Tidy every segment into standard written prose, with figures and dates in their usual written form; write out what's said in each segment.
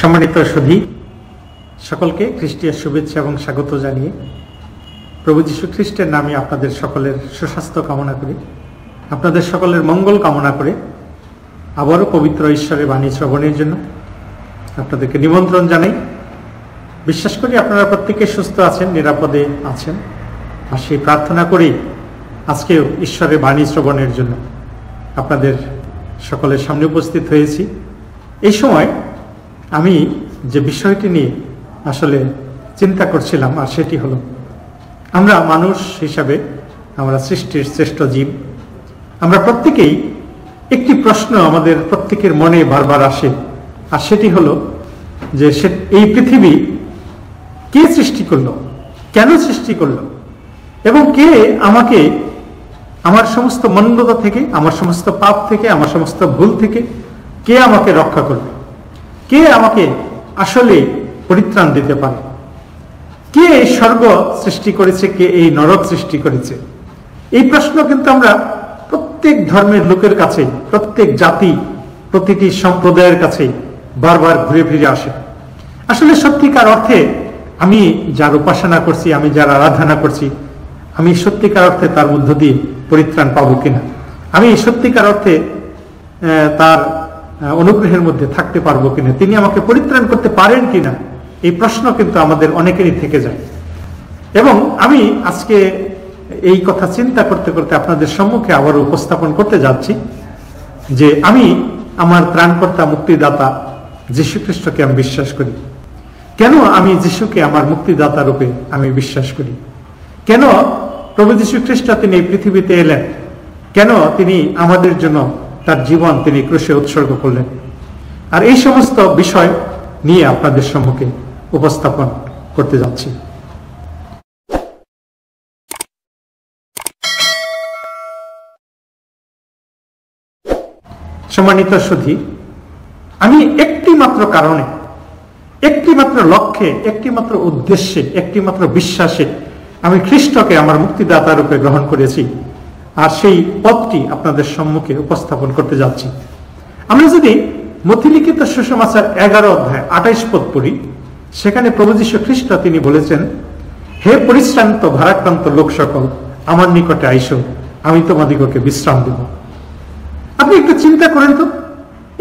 সম্মানিত সুধী সকলকে খ্রিস্টীয় শুভেচ্ছা এবং স্বাগত জানিয়ে প্রভু যীশু খ্রিস্টের নামে আপনাদের সকলের সুস্বাস্থ্য কামনা করি, আপনাদের সকলের মঙ্গল কামনা করে আবারও পবিত্র ঈশ্বরের বাণী শ্রবণের জন্য আপনাদেরকে নিমন্ত্রণ জানাই। বিশ্বাস করি আপনারা প্রত্যেকে সুস্থ আছেন, নিরাপদে আছেন, আর সেই প্রার্থনা করি আজকেও ঈশ্বরের বাণী শ্রবণের জন্য আপনাদের সকলের সামনে উপস্থিত হয়েছি। এই সময় আমি যে বিষয়টি নিয়ে আসলে চিন্তা করছিলাম, আর সেটি হলো আমরা মানুষ হিসাবে আমরা সৃষ্টির শ্রেষ্ঠ জীব। আমরা প্রত্যেকেই একটি প্রশ্ন আমাদের প্রত্যেকের মনে বারবার আসে, আর সেটি হলো যে এই পৃথিবী কে সৃষ্টি করলো, কেন সৃষ্টি করলো, এবং কে আমাকে আমার সমস্ত মন্দতা থেকে, আমার সমস্ত পাপ থেকে, আমার সমস্ত ভুল থেকে কে আমাকে রক্ষা করবে, কে আমাকে আসলে পরিত্রাণ দিতে পারে, কে এই স্বর্গ সৃষ্টি করেছে, কে এই নরক সৃষ্টি করেছে। এই প্রশ্ন কিন্তু আমরা প্রত্যেক ধর্মের লোকের কাছে, প্রত্যেক জাতি, প্রতিটি সম্প্রদায়ের কাছেই বারবার ঘুরে ফিরে আসে। আসলে সত্যিকার অর্থে আমি যার উপাসনা করছি, আমি যার আরাধনা করছি, আমি সত্যিকার অর্থে তার মধ্য দিয়ে পরিত্রাণ পাবো কিনা, আমি সত্যিকার অর্থে তার অনুগ্রহের মধ্যে থাকতে পারবো কিনা, তিনি আমাকে পরিত্রাণ করতে পারেন কিনা, এই প্রশ্ন কিন্তু আমাদের অনেকেরই থেকে যায়। এবং আমি আজকে এই কথা চিন্তা করতে করতে আপনাদের সম্মুখে আবার উপস্থাপন করতে যাচ্ছি যে আমি আমার ত্রাণকর্তা মুক্তিদাতা যীশু খ্রিস্টকে আমি বিশ্বাস করি। কেন আমি যীশুকে আমার মুক্তিদাতা রূপে আমি বিশ্বাস করি, কেন প্রভু যীশু খ্রিস্ট তিনি এই পৃথিবীতে এলেন, কেন তিনি আমাদের জন্য তার জীবন তিনি ক্রুশে উৎসর্গ করলেন, আর এই সমস্ত বিষয় নিয়ে আপনাদের সম্মুখে উপস্থাপন করতে যাচ্ছি। সম্মানিত সুধী, আমি একটি মাত্র কারণে, একটি মাত্র লক্ষ্যে, একটি মাত্র উদ্দেশ্যে, একটি মাত্র বিশ্বাসে আমি খ্রিস্টকে আমার মুক্তিদাতা রূপে গ্রহণ করেছি, আর সেই পথটি আপনাদের সম্মুখে উপস্থাপন করতে যাচ্ছি। আমরা যদি মথিলিখিত সুসমাচার 11 অধ্যায় 28 পদ পড়ি, সেখানে প্রভু যীশু খ্রিস্ট তিনি বলেছেন, হে পরিশ্রান্ত ভারাক্রান্ত লোক সকল, আমার নিকটে আইসো, আমি তোমাদিগকে বিশ্রাম দেব। আপনি একটু চিন্তা করেন তো,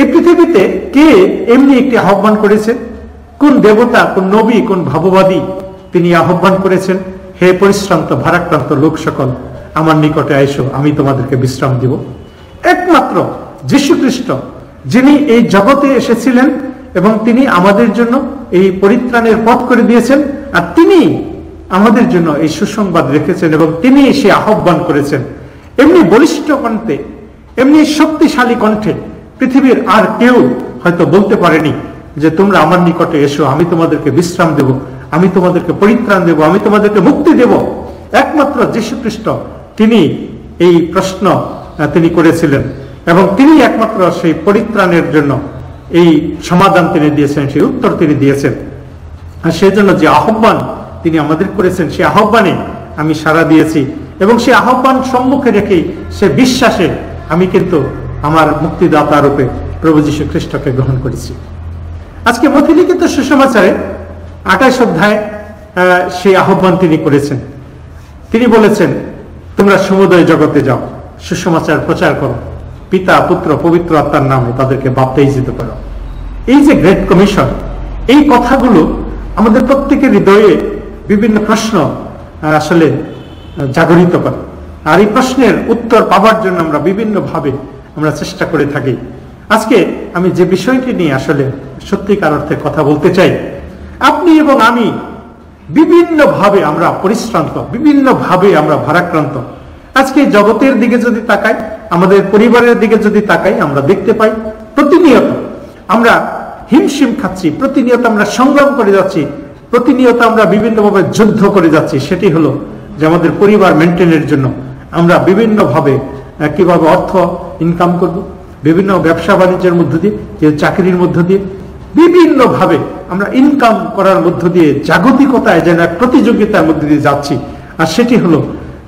এই পৃথিবীতে কে এমনি একটি আহ্বান করেছে, কোন দেবতা, কোন নবী, কোন ভাববাদী তিনি আহ্বান করেছেন, হে পরিশ্রান্ত ভারাক্রান্ত লোক সকল, আমার নিকটে আইসো, আমি তোমাদেরকে বিশ্রাম দিব? একমাত্র যীশু খ্রিস্ট, যিনি এই জগতে এসেছিলেন এবং তিনি আমাদের জন্য এই পরিত্রাণের পথ করে দিয়েছেন, আর তিনি আমাদের জন্য এই সুসংবাদ রেখেছেন এবং তিনি সে আহ্বান করেছেন। এমনি বলিষ্ঠ কণ্ঠে, এমনি শক্তিশালী কণ্ঠে পৃথিবীর আর কেউ হয়তো বলতে পারেনি যে তোমরা আমার নিকটে এসো, আমি তোমাদেরকে বিশ্রাম দেব, আমি তোমাদেরকে পরিত্রাণ দেব, আমি তোমাদেরকে মুক্তি দেব। একমাত্র যীশু খ্রিস্ট তিনি এই প্রশ্ন তিনি করেছিলেন এবং তিনি একমাত্র সেই পরিত্রাণের জন্য এই সমাধান তিনি দিয়েছেন, সেই উত্তর তিনি দিয়েছেন। আর সেই জন্য যে আহ্বান তিনি আমাদের করেছেন, সেই আহ্বানে আমি সাড়া দিয়েছি এবং সেই আহ্বান সম্মুখে রেখেই সে বিশ্বাসে আমি কিন্তু আমার মুক্তিদাতা রূপে প্রভু যীশু খ্রিস্টকে গ্রহণ করেছি। আজকে মথিলিখিত সুসমাচারে 28 অধ্যায় সেই আহ্বান তিনি করেছেন। তিনি বলেছেন, তোমরা সমুদয় জগতে যাও, সুসমাচার প্রচার করো, পিতা, পুত্র, পবিত্র আত্মার নামে তাদেরকে বাপ্তাইজিত করো। এই যে গ্রেট কমিশন, এই কথাগুলো আমাদের প্রত্যেকের হৃদয়ে বিভিন্ন প্রশ্ন আসলে জাগরিত করে, আর এই প্রশ্নের উত্তর পাবার জন্য আমরা বিভিন্ন ভাবে আমরা চেষ্টা করে থাকি। আজকে আমি যে বিষয়টি নিয়ে আসলে সত্যিকার অর্থে কথা বলতে চাই, আপনি এবং আমি বিভিন্ন ভাবে আমরা পরিশ্রান্ত, বিভিন্ন ভাবে আমরা ভারাক্রান্ত। আজকে জগতের দিকে যদি তাকাই, আমাদের পরিবারের দিকে যদি তাকাই, আমরা দেখতে পাই প্রতিনিয়ত আমরা হিমশিম খাচ্ছি, প্রতিনিয়ত আমরা সংগ্রাম করে যাচ্ছি, প্রতিনিয়ত আমরা বিভিন্নভাবে যুদ্ধ করে যাচ্ছি। সেটি হলো যে আমাদের পরিবার মেনটেনের জন্য আমরা বিভিন্ন ভাবে কিভাবে অর্থ ইনকাম করব, বিভিন্ন ব্যবসা বাণিজ্যের মধ্য দিয়ে, চাকরির মধ্য দিয়ে, বিভিন্ন ভাবে আমরা ইনকাম করার মধ্য দিয়ে জাগতিকতায় যেন এক প্রতিযোগিতার মধ্যে দিয়ে যাচ্ছি। আর সেটি হলো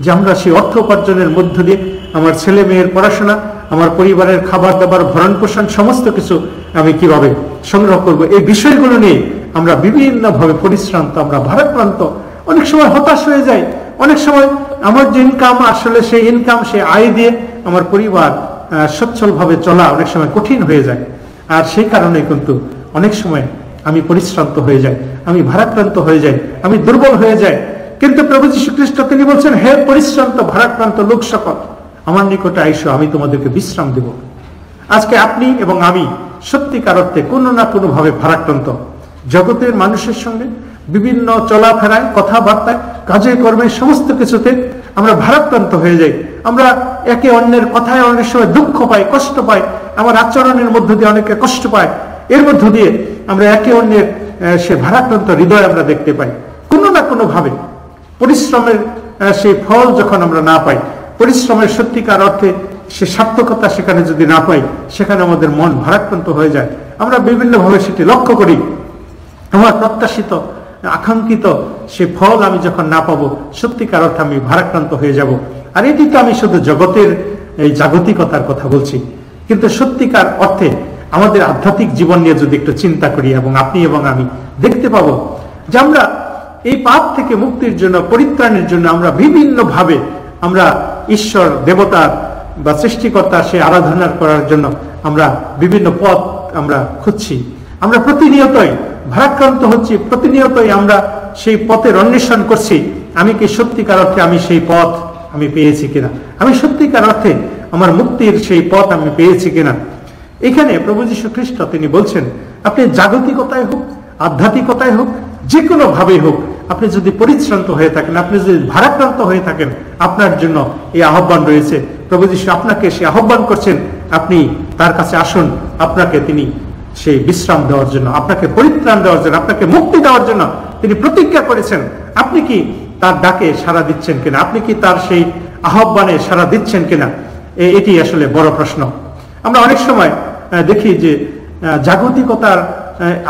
যে আমরা সেই অর্থ উপার্জনের মধ্য দিয়ে আমার ছেলে মেয়ের পড়াশোনা, আমার পরিবারের খাবার দাবার, ভরণ পোষণ সমস্ত কিছু আমি কিভাবে সংগ্রহ করব, এই বিষয়গুলো নিয়ে আমরা বিভিন্নভাবে পরিশ্রান্ত, আমরা ভারাক্রান্ত, অনেক সময় হতাশ হয়ে যাই। অনেক সময় আমার যে ইনকাম, আসলে সেই ইনকাম, সেই আয় দিয়ে আমার পরিবার সচ্ছলভাবে চলা অনেক সময় কঠিন হয়ে যায়। আর সেই কারণে কিন্তু অনেক সময় আমি পরিশ্রান্ত হয়ে যাই, আমি ভারাক্রান্ত হয়ে যাই, আমি দুর্বল হয়ে যাই। কিন্তু প্রভু যীশু খ্রিস্ট তিনি বলছেন, হে পরিশ্রান্ত ভারাক্রান্ত লোক সকল, আমার নিকটে আইসো, আমি তোমাদেরকে বিশ্রাম দেব। আজকে আপনি এবং আমি সত্যিকার অর্থে কোনো না কোনো ভাবে ভারাক্রান্ত। জগতের মানুষের সঙ্গে বিভিন্ন চলাফেরায়, কথাবার্তায়, কাজে কর্মে, সমস্ত কিছুতে আমরা ভারাক্রান্ত হয়ে যাই। আমরা একে অন্যের কথায় অনেক সময় দুঃখ পাই, কষ্ট পাই, আমার আচরণের মধ্য দিয়ে অনেকে কষ্ট পায়। এর মধ্য দিয়ে আমরা একে অন্যের সে ভারাক্রান্ত হৃদয় আমরা দেখতে পাই। কোনো না কোনো ভাবে পরিশ্রমের সেই ফল যখন আমরা না পাই, পরিশ্রমের সত্যিকার অর্থে সে সার্থকতা সেখানে যদি না পাই, সেখানে আমাদের মন ভারাক্রান্ত হয়ে যায়। আমরা বিভিন্নভাবে সেটি লক্ষ্য করি। আমার প্রত্যাশিত, আকাঙ্ক্ষিত সে ফল আমি যখন না পাবো, সত্যিকার অর্থে আমি ভারাক্রান্ত হয়ে যাব। আর এটি তো আমি শুধু জগতের এই জাগতিকতার কথা বলছি, কিন্তু সত্যিকার অর্থে আমাদের আধ্যাত্মিক জীবন নিয়ে যদি একটু চিন্তা করি, এবং আপনি এবং আমি দেখতে পাবো যে আমরা এই পাপ থেকে মুক্তির জন্য, পরিত্রাণের জন্য আমরা বিভিন্নভাবে আমরা ঈশ্বর, দেবতার বা সৃষ্টিকর্তার সে আরাধনা করার জন্য আমরা বিভিন্ন পথ আমরা খুঁজছি। আমরা প্রতিনিয়তই ভারাক্রান্ত হচ্ছি, প্রতিনিয়তই আমরা সেই পথের অন্বেষণ করছি। আমি কি সত্যিকার অর্থে আমি সেই পথ আমি পেয়েছি কিনা, আমি সত্যিকার অর্থে আমার মুক্তির সেই পথ আমি পেয়েছি কিনা। এখানে প্রভু যীশু খ্রিস্ট তিনি বলছেন, আপনি জাগতিকতায় হোক, আধ্যাত্মিকতায় হোক, যে কোনো ভাবে হোক, আপনি যদি পরিশ্রান্ত হয়ে থাকেন, আপনি যদি ভারাক্রান্ত হয়ে থাকেন, আপনার জন্য এই আহ্বান রয়েছে। প্রভু যীশু আপনাকে সে আহ্বান করছেন, আপনি তার কাছে আসুন। আপনাকে তিনি সেই বিশ্রাম দেওয়ার জন্য, আপনাকে পরিত্রাণ দেওয়ার জন্য, আপনাকে মুক্তি দেওয়ার জন্য তিনি প্রতিজ্ঞা করেছেন। আপনি কি তার ডাকে সাড়া দিচ্ছেন কিনা, আপনি কি তার সেই আহ্বানে সাড়া দিচ্ছেন কিনা, এটি আসলে বড় প্রশ্ন। আমরা অনেক সময় দেখি যে জাগতিকতার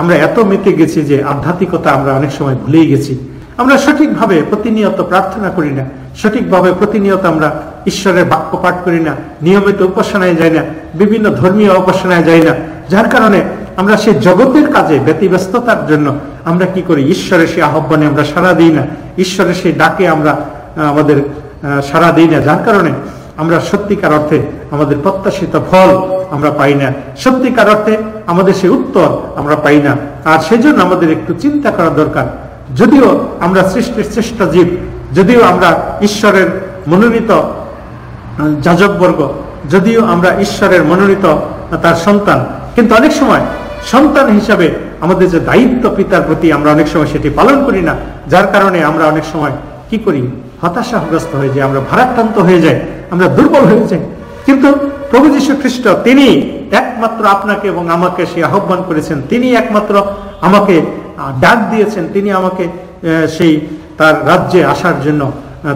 আমরা এত মেতে গেছি যে আধ্যাত্মিকতা আমরা অনেক সময় ভুলেই গেছি। আমরা সঠিকভাবে প্রতিনিয়ত প্রার্থনা করি না, সঠিকভাবে প্রতিনিয়ত আমরা ঈশ্বরের বাক্য পাঠ করি না, নিয়মিত উপাসনায় যাই না, বিভিন্ন ধর্মীয় উপাসনায় যাই না, যার কারণে আমরা সেই জগতের কাজে ব্যতিব্যস্ততার জন্য আমরা কি করি, ঈশ্বরের সেই আহ্বানে আমরা সাড়া দিই না, ঈশ্বরের সেই ডাকে আমরা আমাদের সাড়া দিই না, যার কারণে আমরা সত্যিকার অর্থে আমাদের প্রত্যাশিত ফল আমরা পাই না, সত্যিকার অর্থে আমাদের সেই উত্তর আমরা পাই না। আর সেই জন্য আমাদের একটু চিন্তা করা দরকার। যদিও আমরা সৃষ্টির শ্রেষ্ঠ জীব, যদিও আমরা ঈশ্বরের মনোনীত যাজকবর্গ, যদিও আমরা ঈশ্বরের মনোনীত তার সন্তান, কিন্তু অনেক সময় সন্তান হিসাবে আমাদের যে দায়িত্ব পিতার প্রতি আমরা অনেক সময় সেটি পালন করি না, যার কারণে আমরা অনেক সময় কি করি, হতাশাগ্রস্ত হয়ে যাই, আমরা ভারাক্রান্ত হয়ে যাই, আমরা দুর্বল হয়ে যাই। কিন্তু প্রভু যীশু খ্রিস্ট তিনি একমাত্র আপনাকে এবং আমাকে সে আহ্বান করেছেন, তিনি একমাত্র আমাকে ডাক দিয়েছেন, তিনি আমাকে সেই তার রাজ্যে আসার জন্য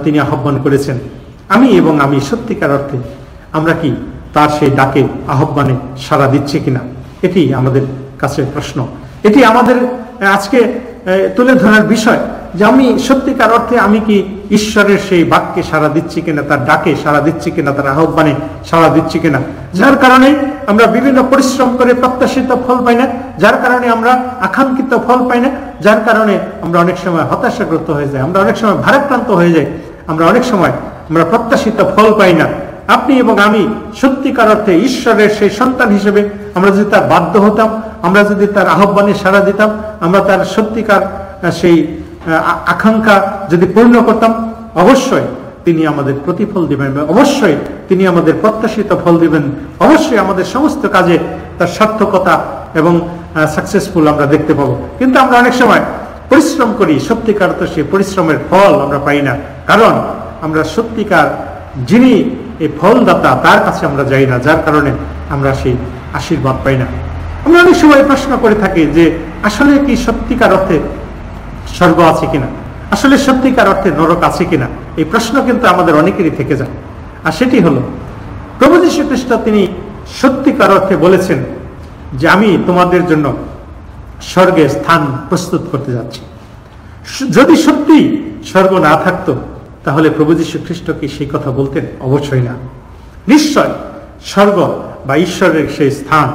তিনি আহ্বান করেছেন। আমি এবং আমি সত্যিকার অর্থে আমরা কি তার সেই ডাকে, আহ্বানে সাড়া দিচ্ছি কিনা, এটি আমাদের কাছে প্রশ্ন। এটি আমাদের আজকে তুলে ধরার বিষয় যে আমি সত্যিকার অর্থে আমি কি ঈশ্বরের সেই বাক্যে সাড়া দিচ্ছি কিনা, তার ডাকে সাড়া দিচ্ছি কিনা, তার আহ্বানে সাড়া দিচ্ছি কিনা, যার কারণে আমরা বিভিন্ন পরিশ্রম করে প্রত্যাশিত ফল পাই না, যার কারণে আমরা আকাঙ্ক্ষিত ফল পাই না, যার কারণে আমরা অনেক সময় হতাশাগ্রস্ত হয়ে যাই, আমরা অনেক সময় ভারাক্রান্ত হয়ে যাই, আমরা অনেক সময় আমরা প্রত্যাশিত ফল পাই না। আপনি এবং আমি সত্যিকার অর্থে ঈশ্বরের সেই সন্তান হিসেবে আমরা যদি তার বাধ্য হতাম, আমরা যদি তার আহ্বানে সাড়া দিতাম, আমরা তার সত্যিকার সেই আকাঙ্ক্ষা যদি পূর্ণ করতাম, অবশ্যই তিনি আমাদের প্রতিফল দিবেন, অবশ্যই তিনি আমাদের প্রত্যাশিত ফল দিবেন, অবশ্যই আমাদের সমস্ত কাজে তার সার্থকতা এবং সাকসেসফুল আমরা দেখতে পাবো। কিন্তু আমরা অনেক সময় পরিশ্রম করি, সত্যিকার তো সেই পরিশ্রমের ফল আমরা পাই না, কারণ আমরা সত্যিকার যিনি এই ফলদাতা তার কাছে আমরা যাই না, যার কারণে আমরা সেই আশীর্বাদ পাই না। আমরা অনেক সময় প্রশ্ন করে থাকি যে আসলে কি সত্যিকার অর্থে স্বর্গ আছে কিনা, আসলে সত্যিকার অর্থে নরক আছে কিনা, এই প্রশ্ন কিন্তু আমাদের অনেকেরই থেকে যায়। আর সেটি হলো প্রভু যীশু খ্রিস্ট তিনি সত্যিকার অর্থে বলেছেন যে আমি তোমাদের জন্য স্বর্গে স্থান প্রস্তুত করতে যাচ্ছি। যদি সত্যি স্বর্গ না থাকতো তাহলে প্রভু যীশু খ্রিস্ট কি সেই কথা বলতেন? অবশ্যই না। নিশ্চয় স্বর্গ বা ঈশ্বরের সেই স্থান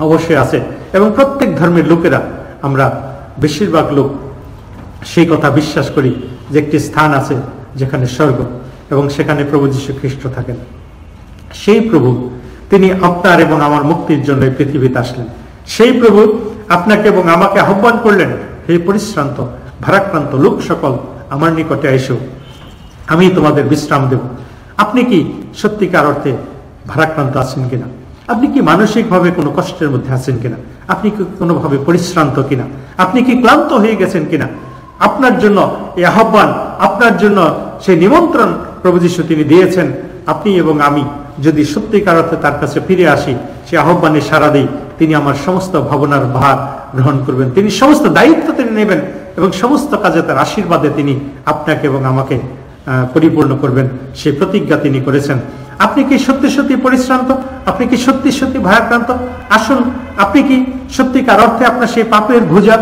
অবশ্যই আছে, এবং প্রত্যেক ধর্মের লোকেরা আমরা বেশিরভাগ লোক সেই কথা বিশ্বাস করি যে একটি স্থান আছে যেখানে স্বর্গ, এবং সেখানে প্রভু যীশু খ্রিস্ট থাকেন। সেই প্রভু তিনি আপনার এবং আমার মুক্তির জন্য এই পৃথিবীতে আসলেন। সেই প্রভু আপনাকে এবং আমাকে আহ্বান করলেন, হে পরিশ্রান্ত ভারাক্রান্ত লোক সকল আমার নিকটে এসো, আমি তোমাদের বিশ্রাম দেব। আপনি কি সত্যিকার অর্থে ভারাক্রান্ত আছেন কিনা? আপনি কি মানসিকভাবে কোনো কষ্টের মধ্যে আছেন কিনা? আপনি কি কোনোভাবে পরিশ্রান্ত কিনা? আপনি কি ক্লান্ত হয়ে গেছেন কিনা? আপনার জন্য এই আহ্বান, আপনার জন্য সেই নিমন্ত্রণ প্রভু যীশু তিনি দিয়েছেন। আপনি এবং আমি যদি সত্যিকার অর্থে তার কাছে ফিরে আসি, সে আহ্বানে সাড়া দিই, তিনি আমার সমস্ত ভাবনার ভার গ্রহণ করবেন, তিনি সমস্ত দায়িত্ব তিনি নেবেন, এবং সমস্ত কাজে তার আশীর্বাদে তিনি আপনাকে এবং আমাকে পরিপূর্ণ করবেন। সেই প্রতিজ্ঞা তিনি করেছেন। আপনি কি সত্যি সত্যি পরিশ্রান্ত? আপনি কি সত্যি সত্যি ভারাক্রান্ত? আসুন, আপনি কি সত্যিকার অর্থে আপনার সেই পাপের বোঝা,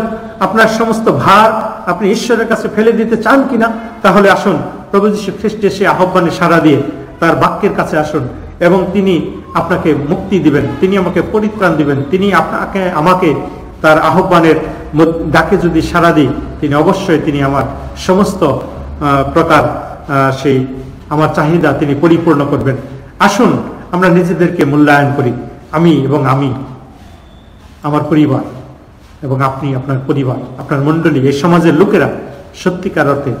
আপনার সমস্ত ভার আপনি ঈশ্বরের কাছে ফেলে দিতে চান কিনা? তাহলে আসুন, প্রভু যীশু খ্রিস্টের সেই আহ্বানে সাড়া দিয়ে তার বাক্যের কাছে আসুন, এবং তিনি আপনাকে মুক্তি দিবেন, তিনি আমাকে পরিত্রাণ দিবেন। তিনি আপনাকে আমাকে তার আহ্বানের ডাকে যদি সাড়া দিই, তিনি অবশ্যই তিনি আমার সমস্ত প্রকার সেই আমার চাহিদা তিনি পরিপূর্ণ করবেন। আসুন আমরা নিজেদেরকে মূল্যায়ন করি, আমি এবং আমি, আমার পরিবার, এবং আপনি আপনার পরিবার, আপনার মণ্ডলী, এই সমাজের লোকেরা সত্যিকার অর্থে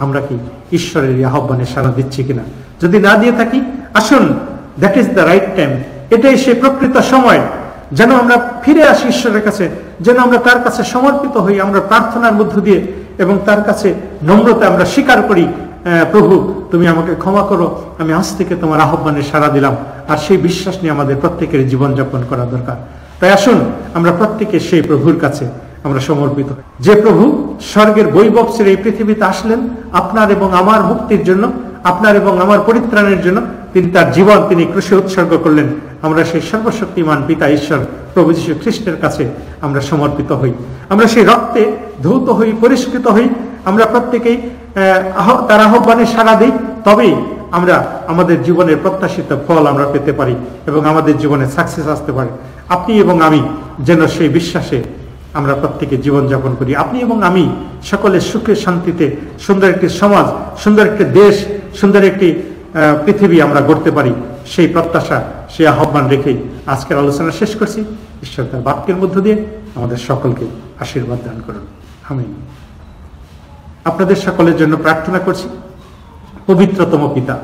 আমরা কি ঈশ্বরের আহ্বানে সাড়া দিচ্ছি কিনা? যদি না দিয়ে থাকি, আসুন, that is the right time. এটাই সেই প্রকৃত সময় যেন আমরা ফিরে আসি ঈশ্বরের কাছে, যেন আমরা তার কাছে সমর্পিত হই, আমরা প্রার্থনার মধ্য দিয়ে এবং তার কাছে নম্রতা আমরা স্বীকার করি, প্রভু তুমি আমাকে ক্ষমা করো, আমি আজ থেকে তোমার আহ্বানে সাড়া দিলাম। আর সেই বিশ্বাস নিয়ে আমাদের প্রত্যেকের জীবনযাপন করা দরকার। তাই আসুন আমরা প্রত্যেকে সেই প্রভুর কাছে আমরা সমর্পিত, যে প্রভু স্বর্গের বৈভব ছেড়ে এই পৃথিবীতে আসলেন আপনার এবং আমার মুক্তির জন্য, আপনার এবং আমার পরিত্রাণের জন্য। তিনি তার জীবন তিনি ক্রুশে উৎসর্গ করলেন। আমরা সেই সর্বশক্তিমান পিতা ঈশ্বর প্রভু যীশু খ্রিস্টের কাছে আমরা সমর্পিত হই, আমরা সেই রক্তে ধৌত হই, পরিষ্কৃত হই, আমরা প্রত্যেকেই তার আহ্বানে সাড়া দিই, তবেই আমরা আমাদের জীবনের প্রত্যাশিত ফল আমরা পেতে পারি এবং আমাদের জীবনে সাকসেস আসতে পারে। আপনি এবং আমি যেন সেই বিশ্বাসে আমরা প্রত্যেকে জীবনযাপন করি। আপনি এবং আমি সকলে সুখে শান্তিতে সুন্দর একটি সমাজ, সুন্দর একটি দেশ, সুন্দর একটি পৃথিবী আমরা গড়তে পারি, সেই প্রত্যাশা, সেই আহ্বান রেখেই আজকের আলোচনা শেষ করছি। ঈশ্বর তার বাক্যের মধ্য দিয়ে আমাদের সকলকে আশীর্বাদ দান করুন। আমিন। আপনাদের সকলের জন্য প্রার্থনা করছি। পবিত্রতম পিতা,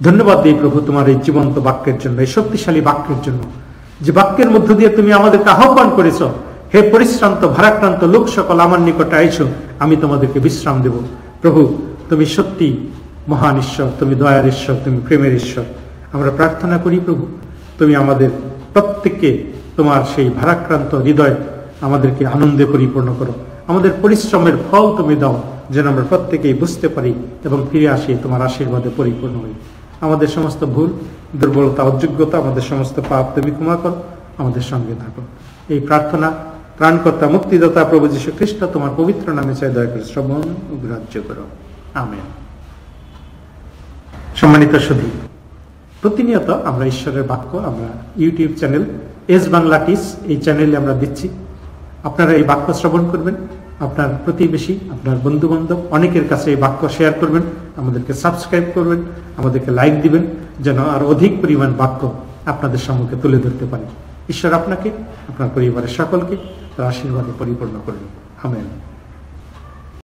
ধন্যবাদ দিই প্রভু তোমার এই জীবন্ত বাক্যের জন্য, এই শক্তিশালী বাক্যের জন্য, যে বাক্যের মধ্য দিয়ে তুমি আমাদেরকে আহ্বান করেছ, হে পরিশ্রান্ত ভারাক্রান্ত লোক সকল আমার নিকটে আইসো, আমি তোমাদেরকে বিশ্রাম দেব। প্রভু তুমি সত্যি মহান ঈশ্বর, তুমি দয়ার ঈশ্বর, তুমি প্রেমের ঈশ্বর। আমরা প্রার্থনা করি প্রভু তুমি আমাদের প্রত্যেককে তোমার সেই ভারাক্রান্ত হৃদয় আমাদেরকে আনন্দে পরিপূর্ণ করো, আমাদের পরিশ্রমের ফল তুমি দাও, যেন আমরা প্রত্যেকেই বুঝতে পারি এবং ফিরে আসি তোমার আশীর্বাদে পরিপূর্ণ হই। আমাদের সমস্ত ভুল, দুর্বলতা, অযোগ্যতা, আমাদের সমস্ত পাপ তুমি ক্ষমা করো, আমাদের সঙ্গে থাকো। এই প্রার্থনা প্রাণকর্তা মুক্তিদাতা প্রভু যীশু খ্রিস্ট তোমার পবিত্র নামে চাই, দয়া করে শ্রবণ ও গ্রাহ্য করো। আমেন। সম্মানিত সুধী, প্রতিনিয়ত আমরা ঈশ্বরের বাক্য আমরা ইউটিউব চ্যানেল Sbanglateach এই চ্যানেলে আমরা দিচ্ছি। আপনারা এই বাক্য শ্রবণ করবেন, আপনার প্রতিবেশী, আপনার বন্ধু বান্ধব অনেকের কাছে এই বাক্য শেয়ার করবেন, আমাদেরকে সাবস্ক্রাইব করবেন, আমাদেরকে লাইক দিবেন, যেন আর অধিক পরিমাণ বাক্য আপনাদের সম্মুখে তুলে ধরতে পারি। ঈশ্বর আপনাকে, আপনার পরিবারের সকলকে তার আশীর্বাদে পরিপূর্ণ করুন। আমেন।